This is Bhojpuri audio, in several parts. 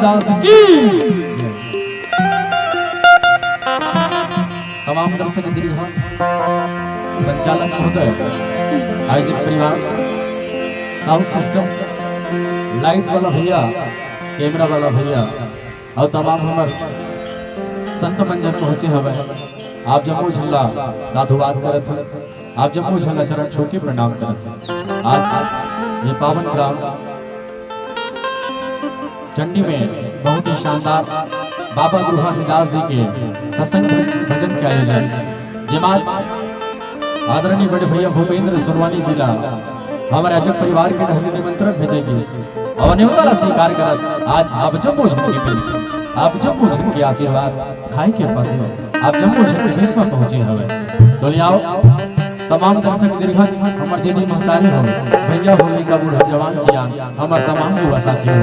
दास की तमाम दर्शक दीर्घ संचालक महोदय, आयोजक परिवार, साउंड सिस्टम, लाइट वाला भैया, कैमरा वाला भैया और तमाम हमार संत मंजन पहुंचे हवे। आप जम्मू झल्ला साधुवाद करत हैं, आप जम्मू झल्ला चरण छू के प्रणाम करत हैं। आज ये पावन ग्राम चंडी में बहुत ही शानदार बाबा गुरु घासीदास जी के सत्संग भजन के आयोजन जिमाज आदरणीय बड़े भैया भूपेंद्र सुरवानी जिला हमारे अजब परिवार के ढहले निमंत्रण भेजेगी और न्योता स्वीकार कर आज आप जम्मू के बीच आप जम्मू के आशीर्वाद खाए के पद आप जम्मू के बीच में पहुंचे हवे तो ले आओ तमाम दर्शक दीर्घक हमार दीदी महतारी हो भैया हो लइका बूढ़ा जवान सियान हमार तमाम युवा साथी हो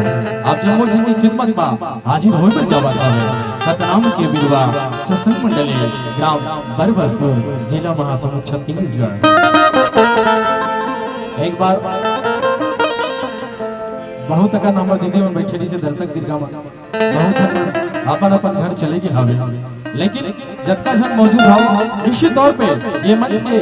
आप जम्मू की खिदमत में हाजिर होय पर जावत हवे सतनाम के बिरवा सत्संग मंडली ग्राम बरबसपुर जिला महासमुंद छत्तीसगढ़। एक बार बहुत का नंबर दीदी में बैठे रही से दर्शक दीर्घा में बहुत अपन अपन घर चले गए हवे लेकिन जतका जन मौजूद हो निश्चित तौर पे ये मंच के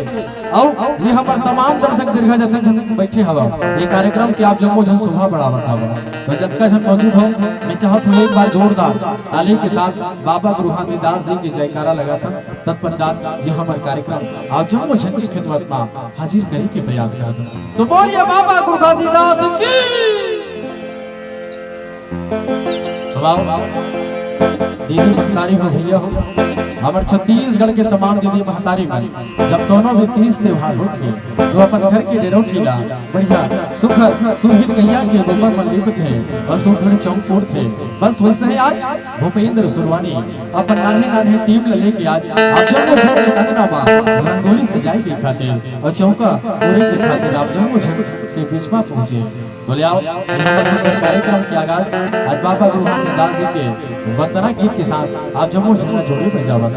और यहाँ पर तमाम दर्शक दीर्घा जतन जन बैठे हवा ये कार्यक्रम के आप जम्मू जन शोभा बढ़ावत हवा तो जतका जन मौजूद हो मैं चाहत हूँ एक बार जोरदार ताली के साथ बाबा गुरु घासीदास जी की जयकारा लगाता तत्पश्चात यह हमारा कार्यक्रम आप जम्मू जन की खिदमत में हाजिर करे के प्रयास करता तो बोलिए बाबा गुरु घासीदास की। दीदी महतारी हो भैया हो हमारे छत्तीसगढ़ के तमाम दीदी महतारी में जब दोनों भी 30 त्योहार होते तो अपन घर के डेरोठीला बढ़िया सुखर सुहित गैया के गोबर में लिप थे और सुखर चौकोर थे बस वैसे ही आज भूपेंद्र सुरवानी अपन नाने नाने टीम लेके आज आप जम्मू झंडे अंगना में रंगोली सजाई के खातिर और चौका पूरे के खातिर आप जम्मू झंडे के बीच में पहुंचे तो ले आओ कार्यक्रम के आगाज आज बाबा गुरु घासीदास जी के वंदना गीत के साथ आप जम्मू झंडा जोड़ी पर जावा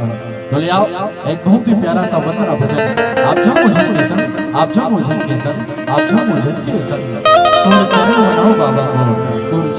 तो ले आओ एक बहुत ही प्यारा सा वंदना भजन आप जम्मू झंडे संग आप जम्मू झंडे संग आप जम्मू झंडे संग तुम चरण बनाओ बाबा को तुम